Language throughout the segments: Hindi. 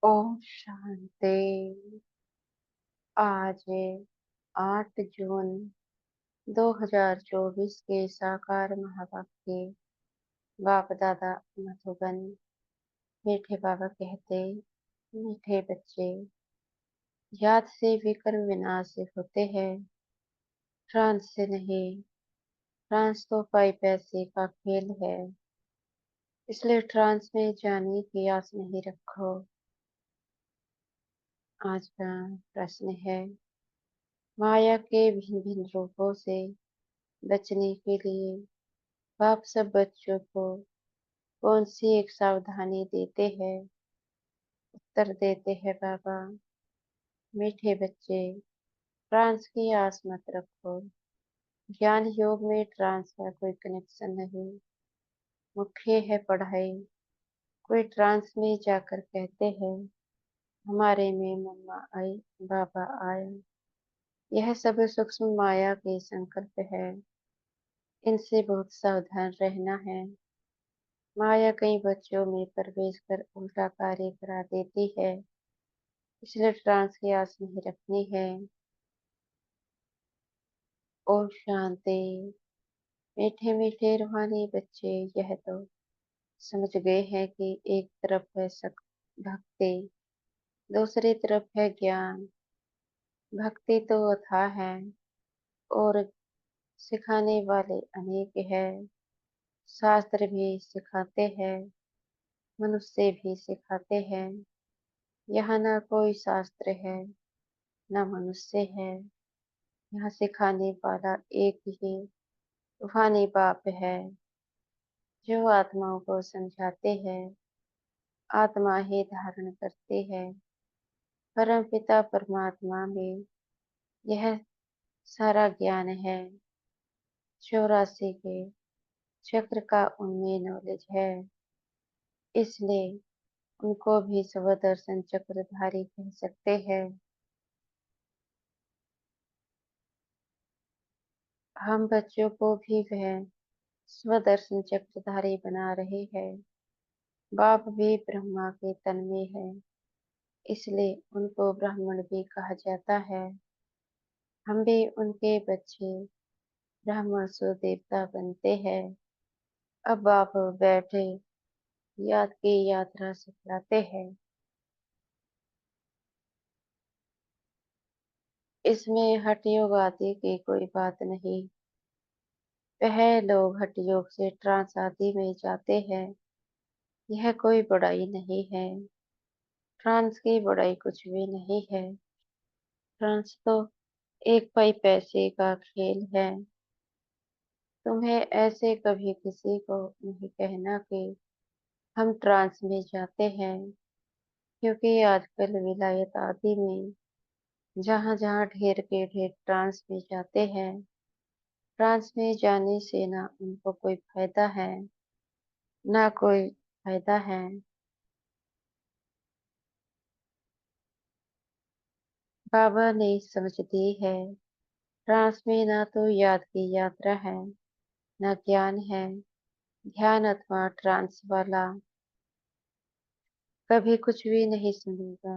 ओम शांति। आज 8 जून 2024 के साकार महावाक्य। बाप दादा मधुबन। मीठे बाबा कहते, मीठे बच्चे, याद से विकर्म विनाश होते हैं, फ्रांस से नहीं। फ्रांस तो पाई पैसे का खेल है, इसलिए फ्रांस में जाने की आस नहीं रखो। आज का प्रश्न है, माया के भिन्न भिन्न रूपों से बचने के लिए बाप सब बच्चों को कौन सी एक सावधानी देते हैं? उत्तर देते हैं बाबा, मीठे बच्चे, ट्रांस की आस मत रखो। ज्ञान योग में ट्रांस का कोई कनेक्शन नहीं। मुख्य है पढ़ाई। कोई ट्रांस में जाकर कहते हैं, हमारे में मम्मा आई, बाबा आया। यह सब सूक्ष्म माया के संकल्प है, इनसे बहुत सावधान रहना है। माया कई बच्चों में प्रवेश कर उल्टा कार्य करा देती है, इसलिए ट्रांस की आस नहीं रखनी है। ओम शांति। मीठे मीठे रूहानी बच्चे, यह तो समझ गए हैं कि एक तरफ है भक्ति, दूसरी तरफ है ज्ञान। भक्ति तो अथाह है और सिखाने वाले अनेक हैं। शास्त्र भी सिखाते हैं, मनुष्य भी सिखाते हैं। यहाँ ना कोई शास्त्र है, ना मनुष्य है। यहाँ सिखाने वाला एक ही रूहानी बाप है, जो आत्माओं को समझाते हैं। आत्मा ही धारण करती है। परम पिता परमात्मा में यह सारा ज्ञान है। 84 के चक्र का उनमें नॉलेज है, इसलिए उनको भी स्वदर्शन चक्रधारी कह सकते हैं। हम बच्चों को भी वह स्वदर्शन चक्रधारी बना रहे हैं। बाप भी ब्रह्मा के तन में है, इसलिए उनको ब्राह्मण भी कहा जाता है। हम भी उनके बच्चे ब्राह्मण सो देवता बनते हैं। अब आप बैठे याद की यात्रा सिखलाते हैं। इसमें हठ योग आदि की कोई बात नहीं। वह लोग हठ योग से ट्रांस आदि में जाते हैं, यह कोई बड़ाई नहीं है। ट्रांस की बड़ाई कुछ भी नहीं है। ट्रांस तो एक पाई पैसे का खेल है। तुम्हें ऐसे कभी किसी को नहीं कहना कि हम ट्रांस में जाते हैं, क्योंकि आजकल विलायत आदि में जहाँ जहाँ ढेर के ढेर ट्रांस में जाते हैं। ट्रांस में जाने से ना उनको कोई फायदा है, ना कोई फायदा है। बाबा ने समझ दी है, ट्रांस में ना तो याद की यात्रा है, ना ज्ञान है। ध्यान अथवा ट्रांस वाला कभी कुछ भी नहीं सुनेगा,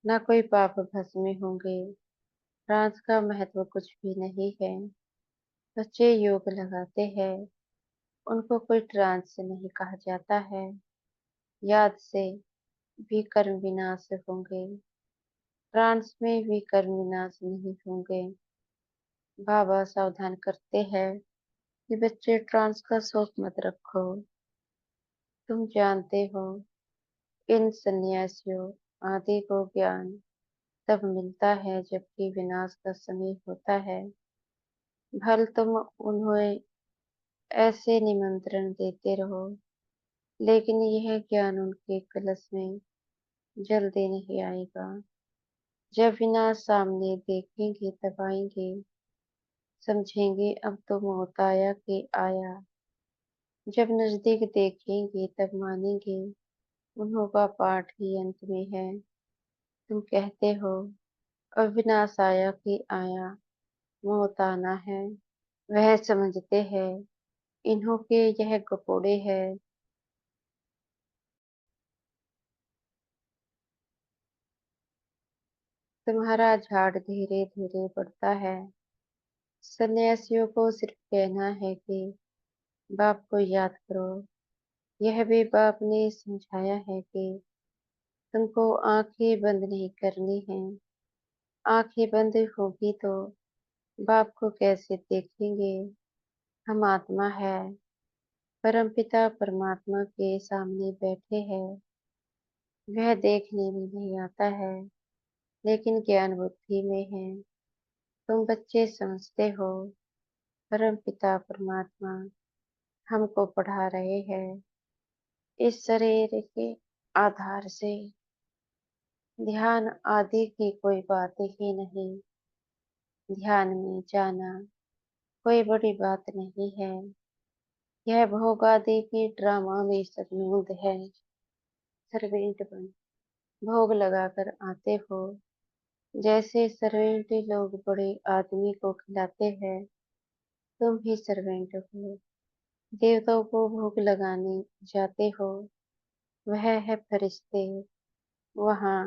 ना कोई पाप भस्म होंगे। ट्रांस का महत्व कुछ भी नहीं है। बच्चे योग लगाते हैं, उनको कोई ट्रांस नहीं कहा जाता है। याद से भी कर्म विनाश होंगे, ट्रांस में भी कर्म विनाश नहीं होंगे। बाबा सावधान करते हैं कि बच्चे ट्रांस का शौक मत रखो। तुम जानते हो, इन सन्यासियों आदि को ज्ञान तब मिलता है जबकि विनाश का समय होता है। भल तुम उन्हें ऐसे निमंत्रण देते रहो, लेकिन यह ज्ञान उनके कलश में जल्दी नहीं आएगा। जब विनाश सामने देखेंगे तब आएंगे, समझेंगे अब तो मौत आया कि आया। जब नजदीक देखेंगे तब मानेंगे, उन्हों का पाठ ही अंत में है। तुम कहते हो अविनाश आया कि आया, मौत आना है। वह समझते हैं, इन्हों के यह गपोड़े है। तुम्हारा झाड़ धीरे धीरे बढ़ता है। सन्यासियों को सिर्फ कहना है कि बाप को याद करो। यह भी बाप ने समझाया है कि तुमको आंखें बंद नहीं करनी है। आंखें बंद होगी तो बाप को कैसे देखेंगे। हम आत्मा है, परमपिता परमात्मा के सामने बैठे हैं। वह देखने में नहीं आता है, लेकिन ज्ञान बुद्धि में है। तुम बच्चे समझते हो, परमपिता परमात्मा हमको पढ़ा रहे हैं। इस शरीर के आधार से ध्यान आदि की कोई बात ही नहीं। ध्यान में जाना कोई बड़ी बात नहीं है। यह भोग आदि की ड्रामा में संबंध है। सर्वेंट बन भोग लगाकर आते हो। जैसे सर्वेंट लोग बड़े आदमी को खिलाते हैं, तुम भी सर्वेंट हो। देवताओं को भोग लगाने जाते हो। वह है फरिश्ते। वहाँ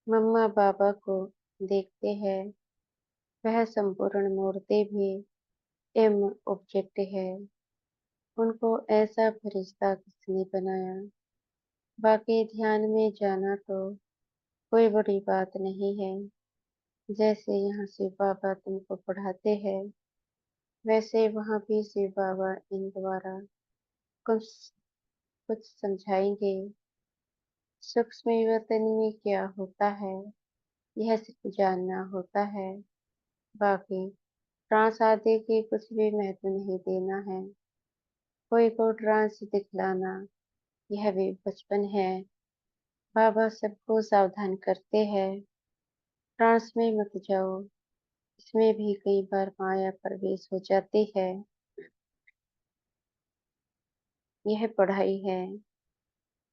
मम्मा बाबा को देखते हैं। वह संपूर्ण मूर्ति भी एम ऑब्जेक्ट है। उनको ऐसा फरिश्ता किसने बनाया। बाकी ध्यान में जाना तो कोई बड़ी बात नहीं है। जैसे यहाँ शिव बाबा तुमको पढ़ाते हैं, वैसे वहाँ भी शिव बाबा इन द्वारा कुछ कुछ समझाएंगे। सूक्ष्म वतन में क्या होता है, यह सिर्फ जानना होता है। बाकी ट्रांस आदि की कुछ भी महत्व नहीं देना है। कोई को ट्रांस दिखलाना, यह भी बचपन है। बाबा सबको सावधान करते हैं, ट्रांस में मत जाओ। इसमें भी कई बार माया प्रवेश हो जाती है। यह पढ़ाई है।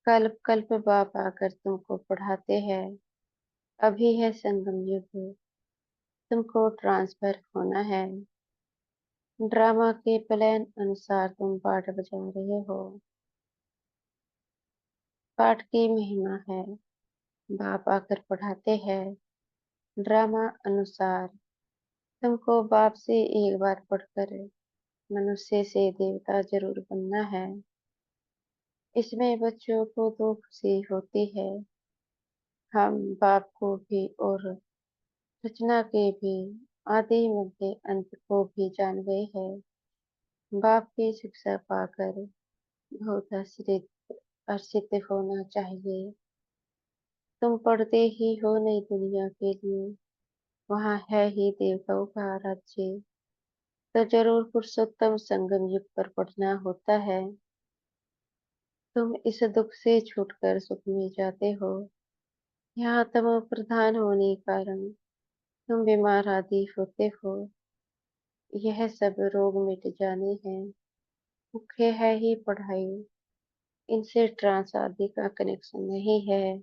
कल्प कल्प बाप आकर तुमको पढ़ाते हैं। अभी है संगम युग, तुमको ट्रांसफर होना है। ड्रामा के प्लान अनुसार तुम पाठ बजा रहे हो। पाठ की महिमा है। बाप आकर पढ़ाते हैं। ड्रामा अनुसार तुमको बाप से एक बार पढ़कर मनुष्य से देवता जरूर बनना है। इसमें बच्चों को तो खुशी होती है। हम बाप को भी और रचना के भी आदि मध्य अंत को भी जान गए हैं। बाप की शिक्षा पाकर बहुत हर्षित होना चाहिए। तुम पढ़ते ही हो नई दुनिया के लिए। वहाँ है ही देवताओं का राज्य। तो जरूर पुरुषोत्तम संगम युग पर पढ़ना होता है। तुम इस दुख से छूटकर सुख में जाते हो। यहाँ तमो प्रधान होने के कारण तुम बीमार आदि होते हो। यह सब रोग मिट जाने हैं। मुख्य है ही पढ़ाई। इनसे ट्रांस आदि का कनेक्शन नहीं है।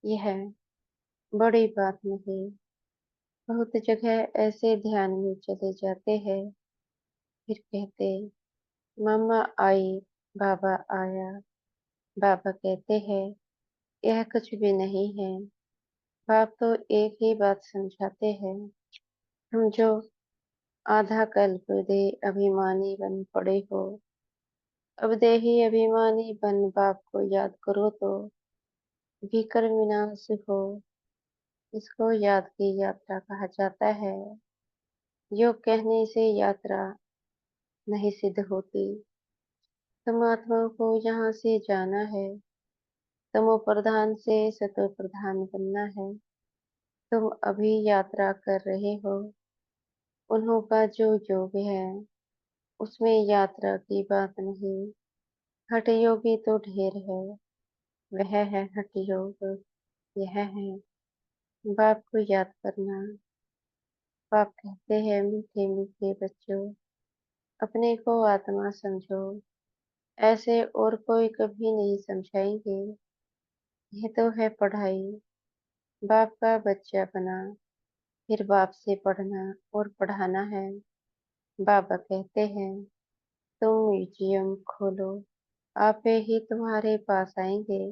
यह बड़ी बात नहीं। बहुत जगह ऐसे ध्यान में चले जाते हैं, फिर कहते मम्मा आई, बाबा आया। बाबा कहते हैं यह कुछ भी नहीं है। बाप तो एक ही बात समझाते हैं। तुम जो आधा कल्प दे अभिमानी बन पड़े हो, अब देही अभिमानी बन बाप को याद करो तो भीकर विनाश हो। इसको याद की यात्रा कहा जाता है। योग कहने से यात्रा नहीं सिद्ध होती। तुम आत्मा को यहाँ से जाना है। तमो प्रधान से सतो प्रधान बनना है। तुम अभी यात्रा कर रहे हो। उन्हों का जो योग है, उसमें यात्रा की बात नहीं। हठ योगी तो ढेर है। वह है हठ योग। यह है बाप को याद करना। बाप कहते हैं मीठे मीठे बच्चों, अपने को आत्मा समझो। ऐसे और कोई कभी नहीं समझाएंगे। यह तो है पढ़ाई। बाप का बच्चा बना, फिर बाप से पढ़ना और पढ़ाना है। बाबा कहते हैं तुम म्यूजियम खोलो, आपे ही तुम्हारे पास आएंगे।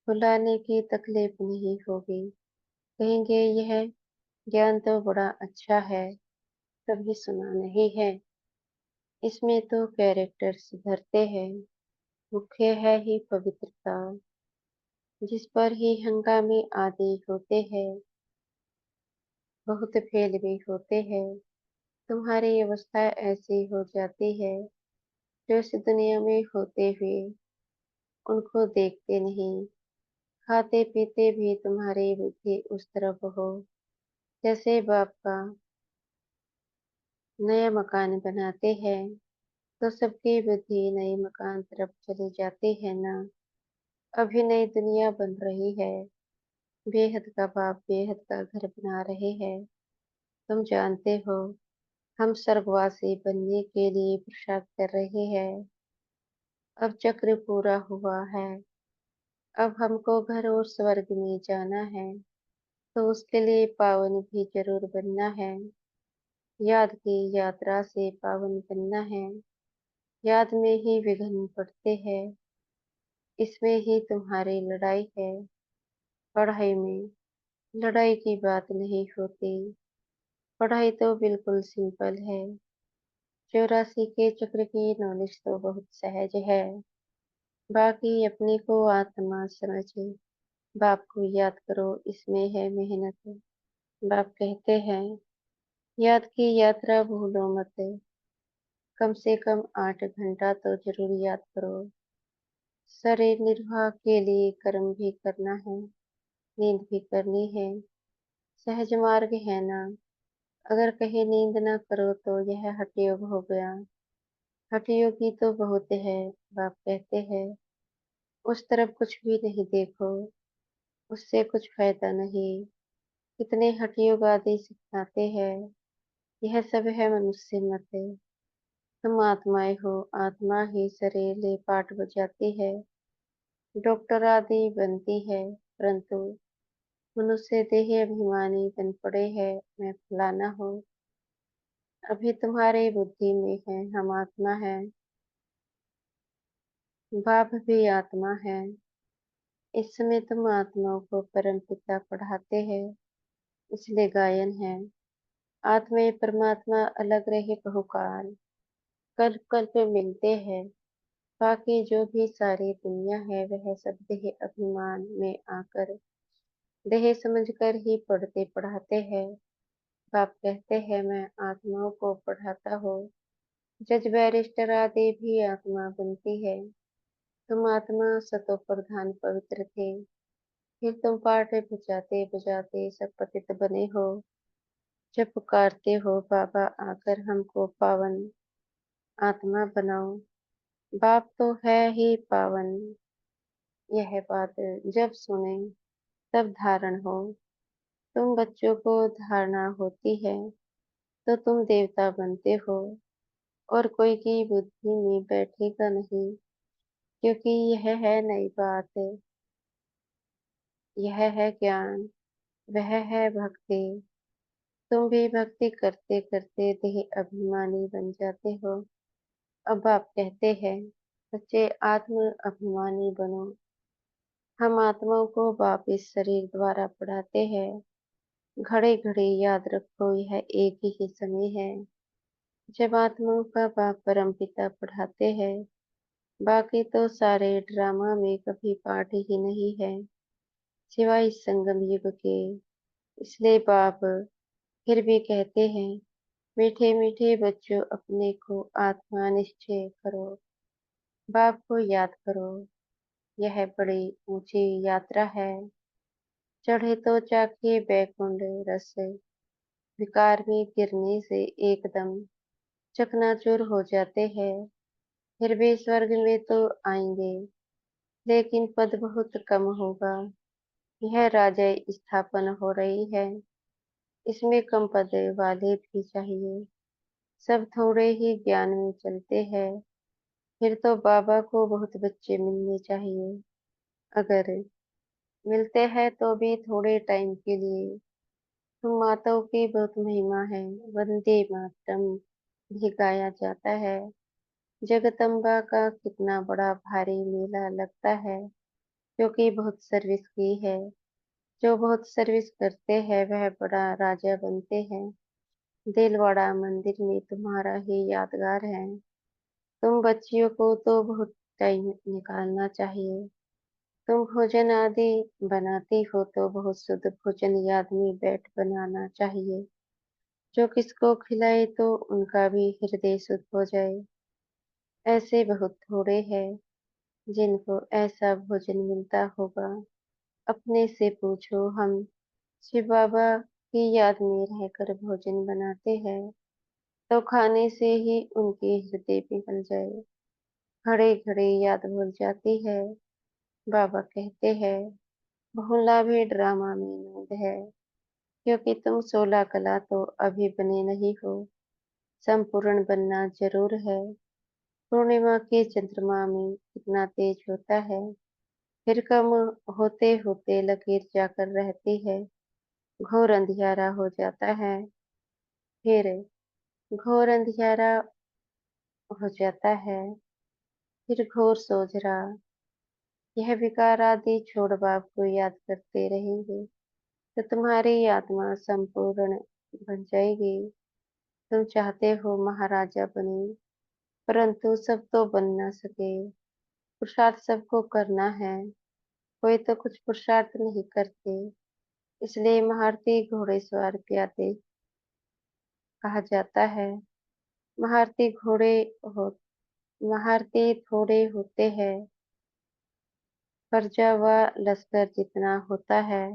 बुलाने की तकलीफ नहीं होगी। कहेंगे यह ज्ञान तो बड़ा अच्छा है, कभी सुना नहीं है। इसमें तो कैरेक्टर सुधरते हैं, मुख्य है ही पवित्रता, जिस पर ही हंगामे आदि होते हैं, बहुत फेल भी होते हैं। तुम्हारी अवस्था ऐसी हो जाती है, जो इस दुनिया में होते हुए उनको देखते नहीं, खाते पीते भी तुम्हारी बुद्धि उस तरफ हो, जैसे बाप का नया मकान बनाते हैं, तो सबकी बुद्धि नए मकान तरफ चली जाती है ना। अभी नई दुनिया बन रही है, बेहद का बाप बेहद का घर बना रहे हैं। तुम जानते हो, हम स्वर्गवासी बनने के लिए पुरुषार्थ कर रहे हैं। अब चक्र पूरा हुआ है, अब हमको घर और स्वर्ग में जाना है, तो उसके लिए पावन भी जरूर बनना है। याद की यात्रा से पावन बनना है। याद में ही विघ्न पड़ते हैं, इसमें ही तुम्हारी लड़ाई है। पढ़ाई में लड़ाई की बात नहीं होती, पढ़ाई तो बिल्कुल सिंपल है। 84 के चक्र की नॉलेज तो बहुत सहज है। बाकी अपने को आत्मा समझे, बाप को याद करो, इसमें है मेहनत। बाप कहते हैं, याद की यात्रा भूलो मत, कम से कम 8 घंटा तो जरूर याद करो। शरीर निर्वाह के लिए कर्म भी करना है, नींद भी करनी है, सहज मार्ग है ना। अगर कहीं नींद न करो तो यह हठयोग हो गया। हठयोगी तो बहुत है, बाप कहते हैं, उस तरफ कुछ भी नहीं देखो, उससे कुछ फायदा नहीं। कितने हठयोग आदि सिखाते हैं, यह सब है मनुष्य मत। तुम आत्माएं हो, आत्मा ही शरीर ले पाठ बजाती है, डॉक्टर आदि बनती है, परंतु मनुष्य देह अभिमानी बन पड़े हैं, मैं फलाना हूँ। अभी तुम्हारी बुद्धि में है हम आत्मा है, बाप भी आत्मा है। इस समय तुम आत्माओं को परम पिता पढ़ाते हैं, इसलिए गायन है, आत्मा परमात्मा अलग रहे बहुकाल, कल्प कल्प मिलते हैं। बाकी जो भी सारी दुनिया है वह सब देह अभिमान में आकर देह समझकर ही पढ़ते पढ़ाते हैं। बाप कहते हैं, मैं आत्माओं को पढ़ाता हूँ। जज बैरिस्टर आदि भी आत्मा बनती है। तुम आत्मा सतो प्रधान पवित्र थे, फिर तुम पाठ बजाते बजाते सब पतित बने हो। जब पुकारते हो, बाबा आकर हमको पावन आत्मा बनाओ, बाप तो है ही पावन। यह बात जब सुने तब धारण हो। तुम बच्चों को धारणा होती है, तो तुम देवता बनते हो, और कोई की बुद्धि में बैठेगा नहीं, क्योंकि यह है नई बात। यह है ज्ञान, वह है भक्ति। तुम भी भक्ति करते करते देह अभिमानी बन जाते हो। अब आप कहते हैं, बच्चे आत्म अभिमानी बनो। हम आत्माओं को वापिस शरीर द्वारा पढ़ाते हैं। घड़ी घड़ी याद रखो, यह एक ही समय है जब आत्माओं का बाप परम पिता पढ़ाते हैं। बाकी तो सारे ड्रामा में कभी पाठ ही नहीं है, सिवाय इस संगम युग के। इसलिए बाप फिर भी कहते हैं, मीठे मीठे बच्चों, अपने को आत्मा निश्चय करो, बाप को याद करो। यह बड़ी ऊंची यात्रा है, चढ़े तो चाके बैकुंठ रस, विकार में गिरने से एकदम चकनाचूर हो जाते हैं। फिर भी स्वर्ग में तो आएंगे, लेकिन पद बहुत कम होगा। यह राजा स्थापन हो रही है, इसमें कम पद वाले भी चाहिए। सब थोड़े ही ज्ञान में चलते हैं, फिर तो बाबा को बहुत बच्चे मिलने चाहिए। अगर मिलते हैं तो भी थोड़े टाइम के लिए। तुम माताओं की बहुत महिमा है, वंदे मातरम भी गाया जाता है। जगदम्बा का कितना बड़ा भारी मेला लगता है, क्योंकि बहुत सर्विस की है। जो बहुत सर्विस करते हैं वह बड़ा राजा बनते हैं। दिलवाड़ा मंदिर में तुम्हारा ही यादगार है। तुम बच्चियों को तो बहुत टाइम निकालना चाहिए। तुम भोजन आदि बनाती हो तो बहुत शुद्ध भोजन याद में बैठ बनाना चाहिए। जो किसको खिलाए तो उनका भी हृदय शुद्ध हो जाए। ऐसे बहुत थोड़े हैं जिनको ऐसा भोजन मिलता होगा। अपने से पूछो, हम शिव बाबा की याद में रहकर भोजन बनाते हैं तो खाने से ही उनके हृदय पिघल जाए। घड़े घड़े याद भूल जाती है। बाबा कहते हैं, भोला भी ड्रामा में नूद है। क्योंकि तुम 16 कला तो अभी बने नहीं हो। संपूर्ण बनना जरूर है। पूर्णिमा के चंद्रमा में कितना तेज होता है, फिर कम होते होते लकीर जाकर रहती है। घोर अंधियारा हो जाता है, फिर घोर अंधियारा हो जाता है, फिर घोर सोजरा। यह विकार आदि छोड़ बाप को याद करते रहेंगे तो तुम्हारी आत्मा संपूर्ण बन जाएगी। तुम चाहते हो महाराजा बने, परंतु सब तो बन न सके। पुरुषार्थ सबको करना है, कोई तो कुछ पुरुषार्थ नहीं करते। इसलिए महारथी घोड़ेसवार प्यादे कहा जाता है। महारथी घोड़े हो महारथी थोड़े होते हैं, प्रजा व लश्कर जितना होता है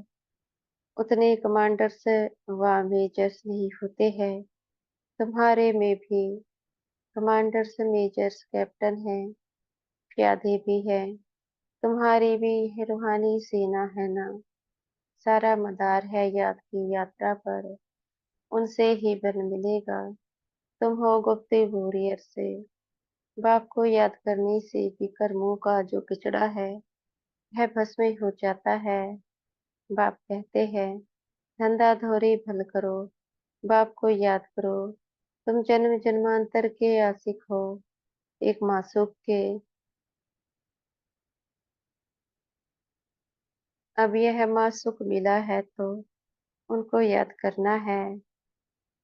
उतने कमांडर्स व मेजर्स नहीं होते हैं। तुम्हारे में भी कमांडर्स, मेजर्स, कैप्टन हैं, प्यादे भी हैं। तुम्हारी भी है रूहानी सेना है ना। सारा मदार है याद की यात्रा पर, उनसे ही बल मिलेगा। तुम हो गुप्त वॉरियर से। बाप को याद करने से भी कर्मों का जो किचड़ा है वह भस्म हो जाता है। बाप कहते हैं, धंधा धोरी भल करो, बाप को याद करो। तुम जन्म जन्मांतर के आशिक हो, एक मासूक के। अब यह मासूक मिला है तो उनको याद करना है।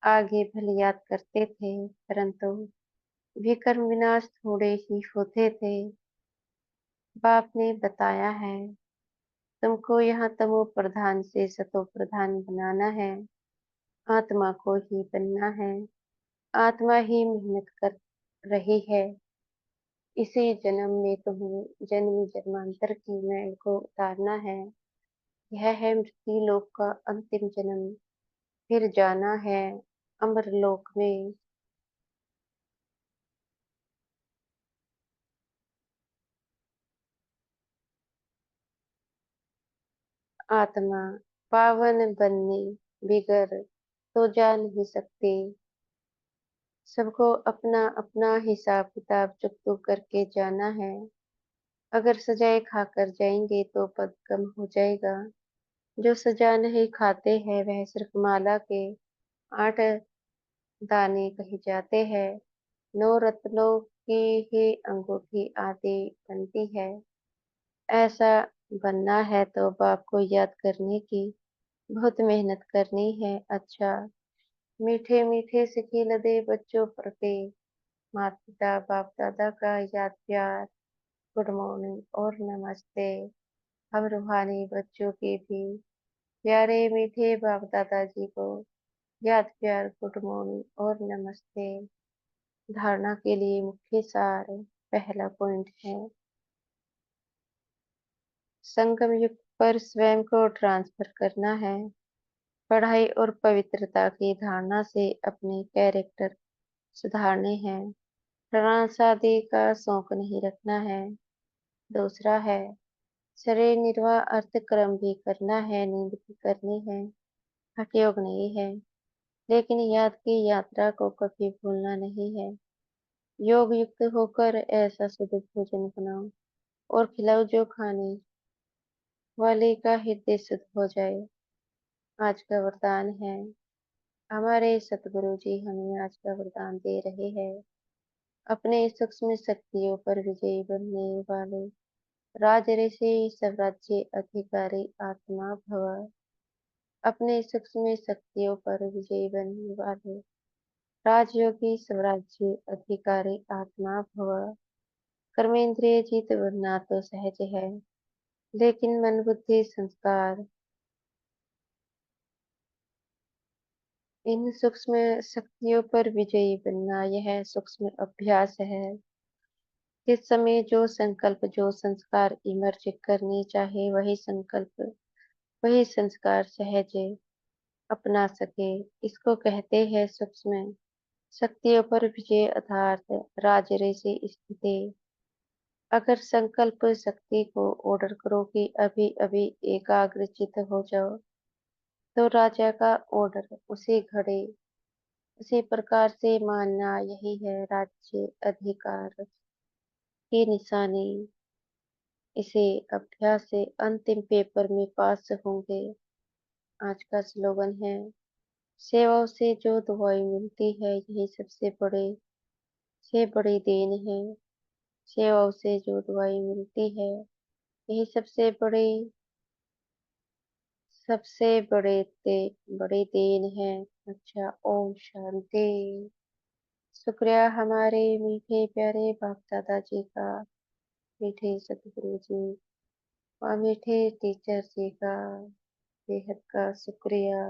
आगे भले याद करते थे, परंतु विकर्म विनाश थोड़े ही होते थे। बाप ने बताया है, तुमको यहाँ तमो प्रधान से सतो प्रधान बनाना है। आत्मा को ही बनना है। आत्मा ही मेहनत कर रही है। इसी जन्म में तुम्हें जन्म जन्मांतर की मैल को उतारना है। यह है मृत्यु लोक का अंतिम जन्म। फिर जाना है अमर लोक में। आत्मा पावन बनने बिगर तो जा नहीं सकती। सबको अपना अपना हिसाब किताब चुकतो करके जाना है। अगर सजाए खाकर जाएंगे तो पद कम हो जाएगा। जो सजा नहीं खाते हैं वह सिर्फ माला के 8 दाने कहे जाते हैं। 9 रत्नों की ही अंगूठी आदि बनती है। ऐसा बनना है तो बाप को याद करने की बहुत मेहनत करनी है। अच्छा, मीठे मीठे से खिल दे बच्चों प्रति माता पिता बाप दादा का याद प्यार, गुड मॉर्निंग और नमस्ते। हम रूहानी बच्चों के भी प्यारे मीठे बाप दादाजी को याद प्यार, गुड मॉर्निंग और नमस्ते। धारणा के लिए मुख्य सार। पहला पॉइंट है, संगम युग पर स्वयं को ट्रांसफर करना है। पढ़ाई और पवित्रता की धारणा से अपने कैरेक्टर सुधारने हैं। फ्रांस आदि का शौक नहीं रखना है। दूसरा है, शरीर निर्वाह अर्थ कर्म भी करना है, नींद भी करनी है, हठयोग नहीं है। लेकिन याद की यात्रा को कभी भूलना नहीं है। योग युक्त होकर ऐसा शुद्ध भोजन बनाओ और खिलाओ जो खाने वाले का हृदय शुद्ध हो जाए। आज का वरदान है, हमारे सतगुरु जी हमें आज का वरदान दे रहे हैं, अपने सूक्ष्म शक्तियों पर विजयी बनने वाले राजऋषि स्वराज्य अधिकारी आत्मा भव। अपने सूक्ष्म शक्तियों पर विजयी बनने वाले राजयोगी स्वराज्य अधिकारी आत्मा भव। कर्मेंद्रिय जीत बनना तो सहज है, लेकिन मन बुद्धि संस्कार इन सूक्ष्म शक्तियों पर विजयी बनना यह सूक्ष्म अभ्यास है। किस समय जो संकल्प जो संस्कार इमर्ज करने चाहे वही संकल्प वही संस्कार सहज अपना सके, इसको कहते हैं सूक्ष्म शक्तियों पर विजय अर्थात राजऋषि स्थिति। अगर संकल्प शक्ति को ऑर्डर करो कि अभी अभी एकाग्रचित हो जाओ, तो राजा का ऑर्डर उसी घड़ी उसी प्रकार से मानना यही है राज्य अधिकार की निशानी। इसे अभ्यास से अंतिम पेपर में पास होंगे। आज का स्लोगन है, सेवाओं से जो दुआएं मिलती है यही सबसे बड़ी देन है। सेवाओं से जो दुआएं मिलती है यही सबसे बड़ी देन है। अच्छा, ओम शांति। शुक्रिया हमारे मीठे प्यारे बाप दादा जी का, मीठे सतगुरु जी और मीठे टीचर जी का बेहद का शुक्रिया।